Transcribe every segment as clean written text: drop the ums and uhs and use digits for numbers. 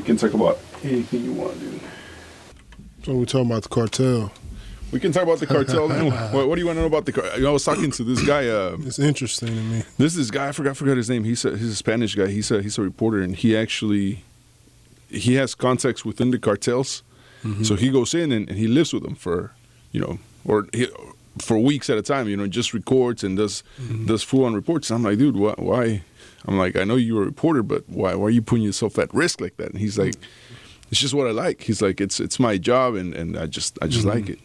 can talk about anything you want, dude. So we're talking about the cartel. We can talk about the cartel. Man. What do you want to know about the cartel? I was talking to this guy. It's interesting to me. This guy, I forgot his name. He's a Spanish guy. He's a reporter, and he has contacts within the cartels. Mm-hmm. So he goes in and he lives with them for, for weeks at a time. Just records and does full-on reports. And I'm like, dude, why? I'm like, I know you're a reporter, but why are you putting yourself at risk like that? And he's like, it's just what I like. He's like, it's my job, and I just like it.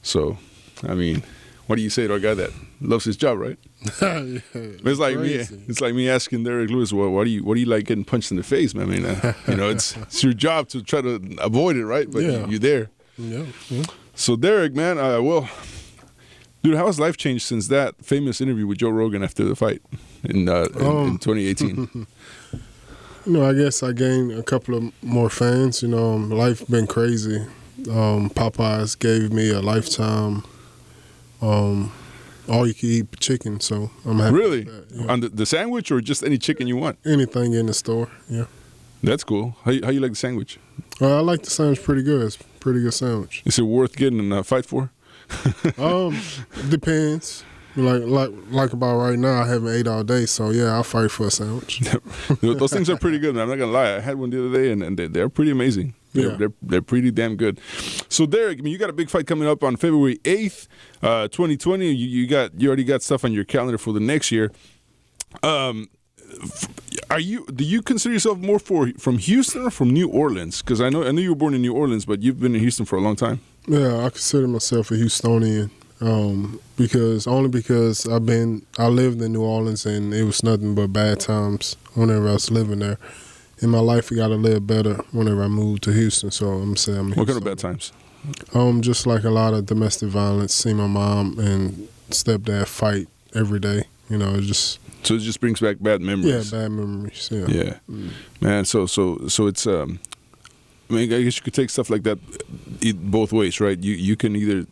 So, I mean, what do you say to a guy that loves his job, right? Yeah, it's like crazy. It's like me asking Derrick Lewis, well, what do you like getting punched in the face, man? I mean, it's your job to try to avoid it, right? But you're there. Yeah. So Derrick, man, dude, how has life changed since that famous interview with Joe Rogan after the fight in 2018? I guess I gained a couple of more fans. Life been crazy. Popeyes gave me a lifetime all-you-can-eat chicken, so I'm happy. Really? With that, On the sandwich or just any chicken you want? Anything in the store, yeah. That's cool. How you like the sandwich? I like the sandwich pretty good. It's a pretty good sandwich. Is it worth getting in a fight for? Depends. Like about right now, I haven't ate all day, so yeah, I'll fight for a sandwich. Those things are pretty good, man. I'm not gonna lie. I had one the other day, and they're pretty amazing. They're pretty damn good. So Derrick, I mean, you got a big fight coming up on February 8th, 2020. You already got stuff on your calendar for the next year. Do you consider yourself more from Houston or from New Orleans? Because I know you were born in New Orleans, but you've been in Houston for a long time. Yeah, I consider myself a Houstonian. Because I lived in New Orleans, and it was nothing but bad times whenever I was living there. In my life, I got a little better whenever I moved to Houston, so I'm saying I'm What kind of bad times? Just like a lot of domestic violence. See my mom and stepdad fight every day. So it just brings back bad memories. Yeah, bad memories. Yeah, man. So it's I mean, I guess you could take stuff like that both ways, right? You can either,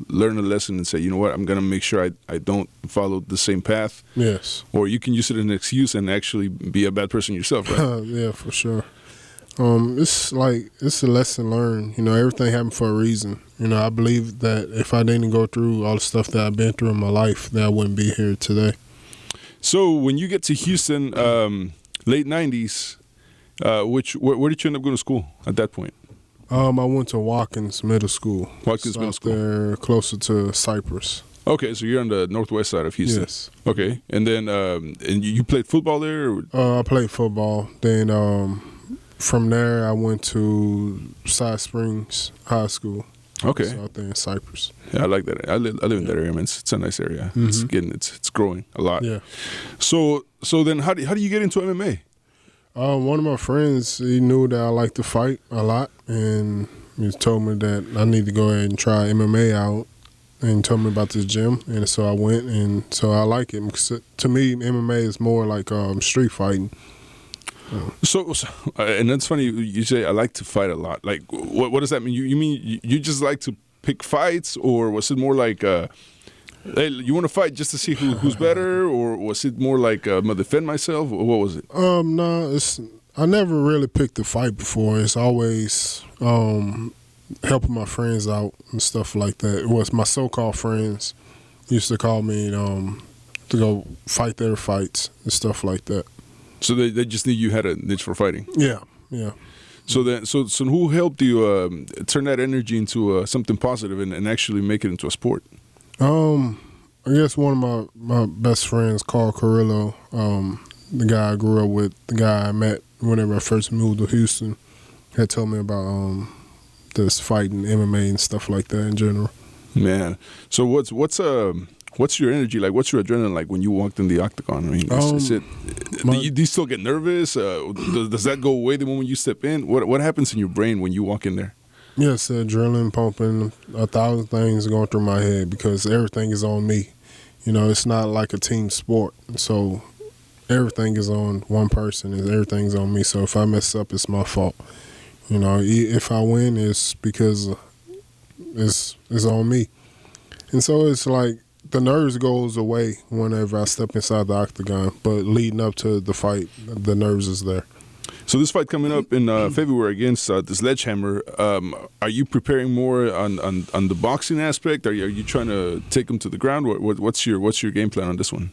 learn a lesson and say, you know what, I'm going to make sure I don't follow the same path. Yes. Or you can use it as an excuse and actually be a bad person yourself, right? Yeah, for sure. It's a lesson learned. Everything happened for a reason. I believe that if I didn't go through all the stuff that I've been through in my life, that I wouldn't be here today. So when you get to Houston, late 90s, where did you end up going to school at that point? I went to Watkins Middle School. Watkins Middle School. There, closer to Cypress. Okay, so you're on the northwest side of Houston. Yes. Okay, and then and you played football there? I played football. Then from there, I went to Side Springs High School. Okay. So out there in Cypress. Yeah, I like that. I live in that area, man. It's a nice area. Mm-hmm. It's growing a lot. Yeah. So then how do you get into MMA? One of my friends, he knew that I liked to fight a lot, and he told me that I need to go ahead and try MMA out, and told me about this gym, and so I went, and so I like it. Because to me, MMA is more like street fighting. So and that's funny. You say I like to fight a lot. Like, what does that mean? You mean you just like to pick fights, or was it more like? Hey, you want to fight just to see who's better, or was it more like I'm gonna defend myself, or what was it? No, I never really picked a fight before. It's always helping my friends out and stuff like that. It was my so-called friends used to call me to go fight their fights and stuff like that. So they just knew you had a niche for fighting. Yeah. So who helped you turn that energy into something positive and actually make it into a sport? I guess one of my best friends, Carl Carrillo, the guy I grew up with, the guy I met whenever I first moved to Houston, had told me about this fighting, MMA, and stuff like that in general. Man, so what's your energy like? What's your adrenaline like when you walked in the octagon? I mean, do you still get nervous? Does that go away the moment you step in? What happens in your brain when you walk in there? Yes, adrenaline pumping, 1,000 things going through my head because everything is on me. It's not like a team sport. So everything is on one person and everything's on me. So if I mess up, it's my fault. If I win, it's because it's on me. And so it's like the nerves goes away whenever I step inside the octagon. But leading up to the fight, the nerves is there. So this fight coming up in February against the Sledgehammer, are you preparing more on the boxing aspect? Are you trying to take him to the ground? What's your game plan on this one?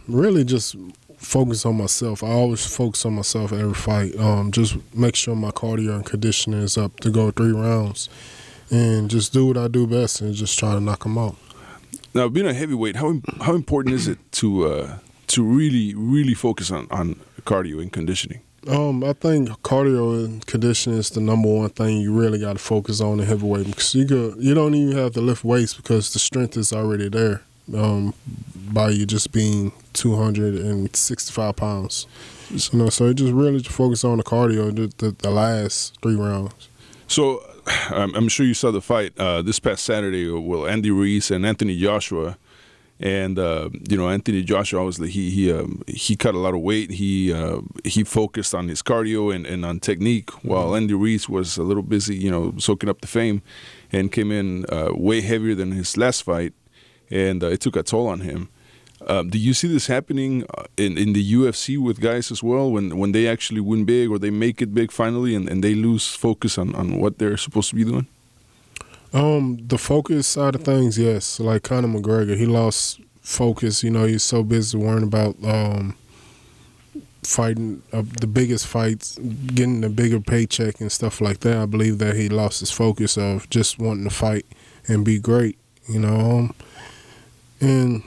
Really just focus on myself. I always focus on myself every fight. Just make sure my cardio and conditioning is up to go 3 rounds, and just do what I do best and just try to knock them out. Now, being a heavyweight, how important is it to really focus on cardio and conditioning? I think cardio and conditioning is the number one thing you really got to focus on in heavyweight, because you don't even have to lift weights because the strength is already there by you just being 265 pounds. So you just really focus on the cardio the last 3 rounds. So I'm sure you saw the fight this past Saturday with Andy Ruiz and Anthony Joshua. And Anthony Joshua, obviously, he cut a lot of weight. He focused on his cardio and on technique, while Andy Ruiz was a little busy, soaking up the fame, and came in way heavier than his last fight, and it took a toll on him. Do you see this happening in the UFC with guys as well, when they actually win big or they make it big finally, and they lose focus on what they're supposed to be doing? The focus side of things, yes. Like Conor McGregor, he lost focus. He's so busy worrying about fighting the biggest fights, getting the bigger paycheck and stuff like that. I believe that he lost his focus of just wanting to fight and be great, And,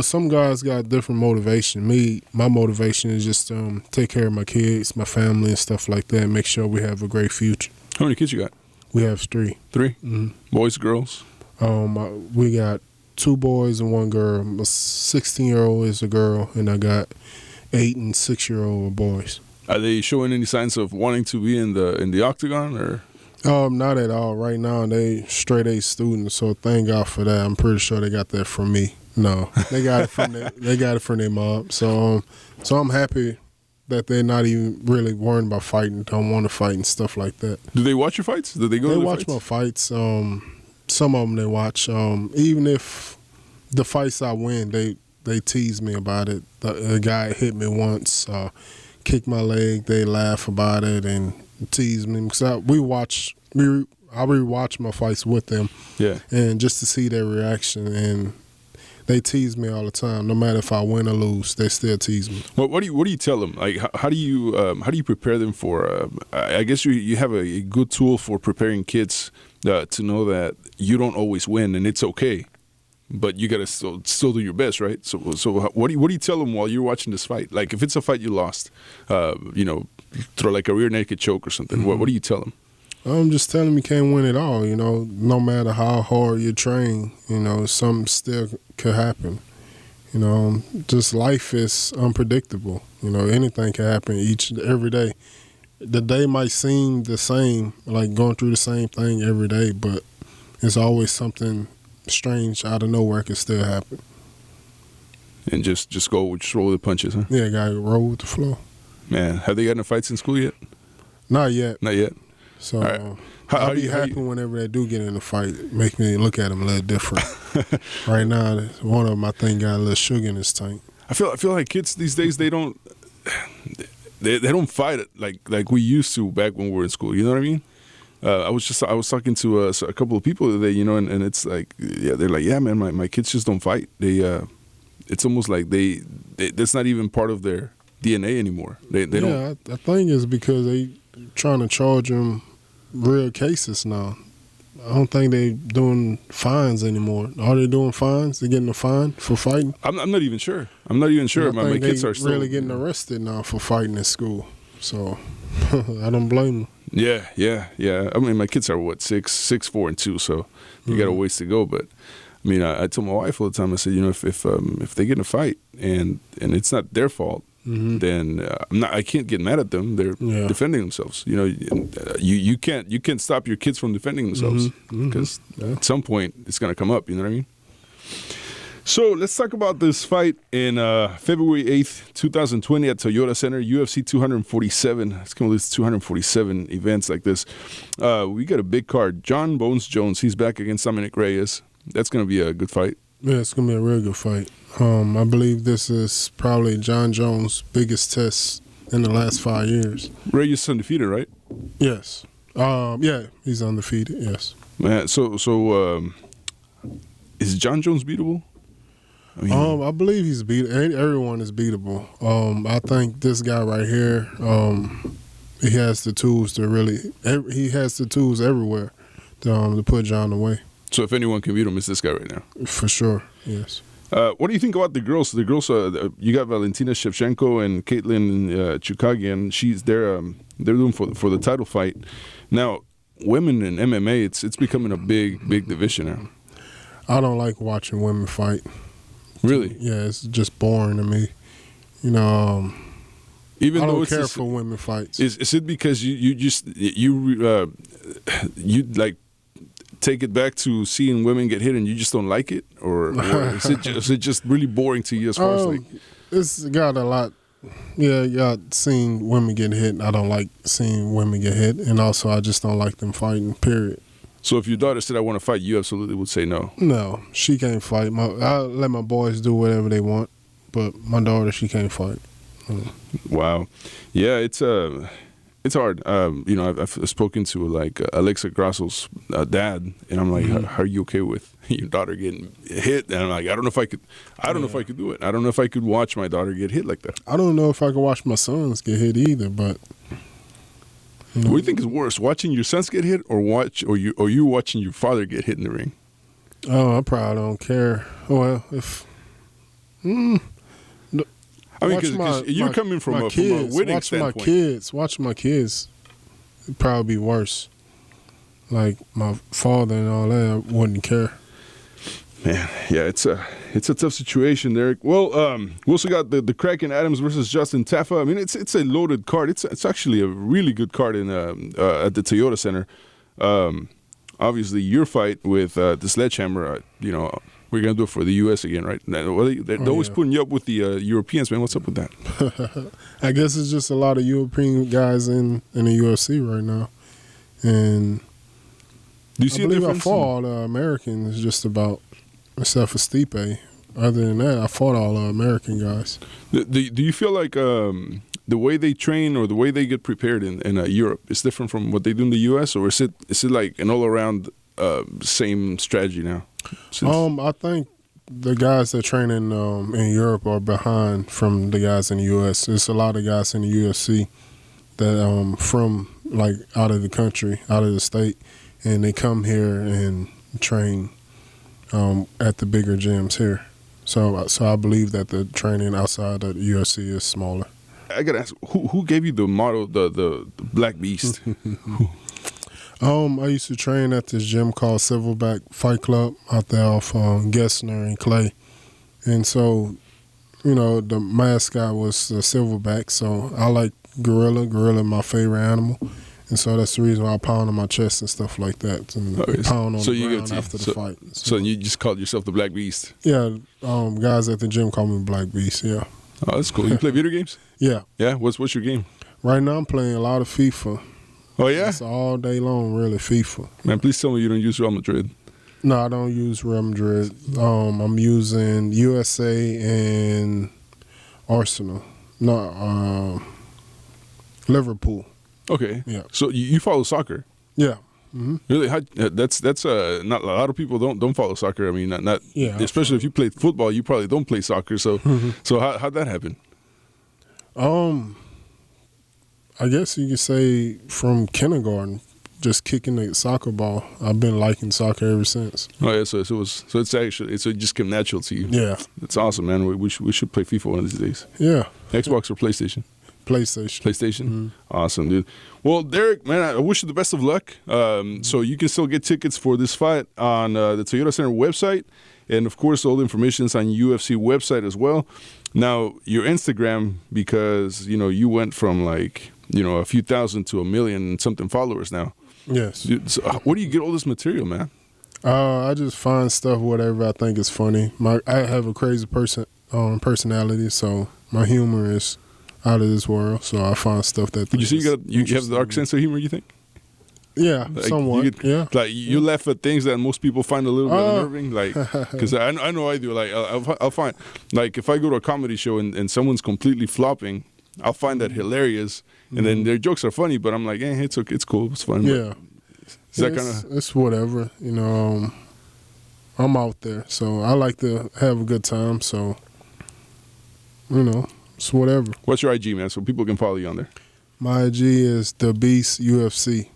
some guys got different motivation. My motivation is just take care of my kids, my family and stuff like that, make sure we have a great future. How many kids you got? We have 3. 3? Mm-hmm. Boys, girls? We got 2 boys and 1 girl. A 16-year-old is a girl, and I got 8 and 6-year-old boys. Are they showing any signs of wanting to be in the octagon, or? Not at all. Right now, they straight A students, so thank God for that. I'm pretty sure they got that from me. No, they got it from their mom. So I'm happy that they're not even really worrying about fighting, don't want to fight and stuff like that. Do they watch your fights? Do they go to the fights? They watch my fights. Some of them they watch. Even if the fights I win, they tease me about it. The guy hit me once, kicked my leg. They laugh about it and tease me. Because I rewatch my fights with them. Yeah. And just to see their reaction, and they tease me all the time. No matter if I win or lose, they still tease me. Well, what do you tell them? Like, how do you prepare them for? I guess you have a good tool for preparing kids to know that you don't always win and it's okay, but you gotta still do your best, right? So what do you tell them while you're watching this fight? Like, if it's a fight you lost, throw like a rear naked choke or something. Mm-hmm. What do you tell them? I'm just telling them you can't win it all, no matter how hard you train, something still could happen. Just life is unpredictable. Anything can happen every day. The day might seem the same, like going through the same thing every day, but it's always something strange out of nowhere can still happen. And just roll with the punches, huh? Yeah, gotta roll with the flow. Man, have they gotten in fights in school yet? Not yet. Not yet. So right. I'll be happy whenever they do get in a fight. Make me look at them a little different. Right now, one of them I think got a little sugar in his tank. I feel like kids these days they don't fight it like we used to back when we were in school. You know what I mean? I was talking to a couple of people today, and it's like, yeah, they're like, yeah, man, my kids just don't fight. It's almost like they that's not even part of their DNA anymore. They don't. Yeah, I think it's because they trying to charge them real cases now. I don't think they doing fines anymore. Are they doing fines? They getting a fine for fighting? I'm not even sure. My kids are still really getting arrested now for fighting at school. So I don't blame them. Yeah. I mean, my kids are 6, 4, and 2, so they got a ways to go. But I mean, I told my wife all the time. I said, if they get in a fight and it's not their fault, then I can't get mad at them. They're defending themselves. You can't stop your kids from defending themselves because at some point it's gonna come up. You know what I mean? So let's talk about this fight in February 8th, 2020 at Toyota Center, UFC 247. It's going to list 247 events like this. We got a big card. John Bones Jones, he's back against Dominic Reyes. That's going to be a good fight. Yeah, it's going to be a real good fight. I believe this is probably John Jones' biggest test in the last 5 years. Ray is undefeated, right? Yes. Yeah, he's undefeated. Yes. Man, so is John Jones beatable? I believe he's everyone is beatable. I think this guy right here, he has the tools to he has the tools everywhere to put John away. So if anyone can beat him, it's this guy right now. For sure, yes. What do you think about the girls? The girls, you got Valentina Shevchenko and Caitlin Chukagian. They're doing for the title fight. Now, women in MMA, it's becoming a big division now. I don't like watching women fight. Really? Yeah, it's just boring to me. You know, even I though don't care for women fights. Is it because you like take it back to seeing women get hit and you just don't like it, or is it just really boring to you as far as like? It's got a lot. Yeah, seeing women get hit. I don't like seeing women get hit, and also I just don't like them fighting. Period. So if your daughter said I want to fight, you absolutely would say no. No, she can't fight. I let my boys do whatever they want, but my daughter, she can't fight. Wow, yeah, it's hard. I've spoken to like Alexa Grasso's dad, and I'm like, "Are you okay with your daughter getting hit?" And I'm like, "I don't know if I could. I don't know if I could do it. I don't know if I could watch my daughter get hit like that." I don't know if I could watch my sons get hit either, but. What do you think is worse, watching your sons get hit, or you watching your father get hit in the ring? Oh, I probably don't care. Well, if I mean, because you're coming from a winning standpoint. Watching my kids, it'd probably be worse. Like my father and all that, I wouldn't care. Man, yeah, it's a tough situation, Derrick. Well, we also got the Kraken Adams versus Justin Taffa. I mean, it's a loaded card. It's actually a really good card in at the Toyota Center. Obviously, your fight with the Sledgehammer. We're gonna do it for the U.S. again, right? They're always putting you up with the Europeans, man. What's up with that? I guess it's just a lot of European guys in the UFC right now, and do you see I believe a difference? I fought all the Americans just about. Except for Stipe. Other than that, I fought all the American guys. Do you feel like the way they train or the way they get prepared in Europe is different from what they do in the U.S., or is it like an all-around same strategy now? I think the guys that train in Europe are behind from the guys in the U.S. There's a lot of guys in the UFC that from like out of the country, out of the state, and they come here and train at the bigger gyms here. So I believe that the training outside of the UFC is smaller. I gotta ask, who gave you the motto, the Black Beast? I used to train at this gym called Silverback Fight Club out there off Gessner and Clay. And so, the mascot was the Silverback. So I like gorilla. Gorilla my favorite animal. And so that's the reason why I pound on my chest and stuff like that, and pound on the ground after the fight. So you just called yourself the Black Beast? Yeah, guys at the gym call me Black Beast, yeah. Oh, that's cool. You play video games? Yeah. Yeah? What's your game? Right now I'm playing a lot of FIFA. Oh, yeah? It's all day long, really, FIFA. Man, please tell me you don't use Real Madrid. No, I don't use Real Madrid. I'm using USA and Arsenal. No, Liverpool. Okay. Yeah. So you follow soccer? Yeah. Mm-hmm. Really? That's not a lot of people don't follow soccer. I mean, not yeah, especially if you play football, you probably don't play soccer. So so how'd that happen? I guess you could say from kindergarten, just kicking the soccer ball. I've been liking soccer ever since. Oh yeah, so it just came natural to you. Yeah. That's awesome, man. We should play FIFA one of these days. Yeah. Xbox or PlayStation? PlayStation. Mm-hmm. Awesome, dude. Well, Derrick, man, I wish you the best of luck. So you can still get tickets for this fight on the Toyota Center website. And, of course, all the information is on UFC website as well. Now, your Instagram, because, you went from, like, a few thousand to 1 million and something followers now. Yes. So where do you get all this material, man? I just find stuff, whatever I think is funny. I have a crazy personality, so my humor is out of this world, so I find stuff that. Would you say you have the dark sense of humor? You think? Yeah, like, somewhat. Yeah, like you laugh at things that most people find a little bit unnerving. Like, because I know I do. Like, I'll find, like, if I go to a comedy show and someone's completely flopping, I'll find that hilarious, and then their jokes are funny, but I'm like, it's okay, it's cool, it's fun. Yeah. Is that kind of? It's whatever, you know. I'm out there, so I like to have a good time. So, you know, it's whatever. What's your IG, man, so people can follow you on there? My IG is The Beast UFC.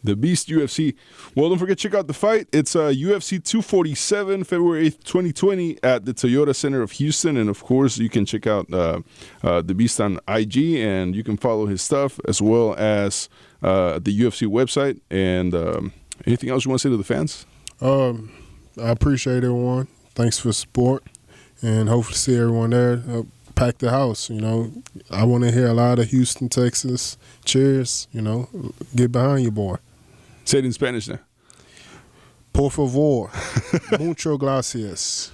The Beast UFC. Well, don't forget, check out the fight. It's UFC 247, February 8th, 2020 at the Toyota Center of Houston. And, of course, you can check out The Beast on IG, and you can follow his stuff as well as the UFC website. And anything else you want to say to the fans? I appreciate everyone. Thanks for the support, and hopefully see everyone there. Pack the house, you know. I want to hear a lot of Houston, Texas cheers, you know. Get behind your boy. Say it in Spanish now. Por favor. Mucho gracias.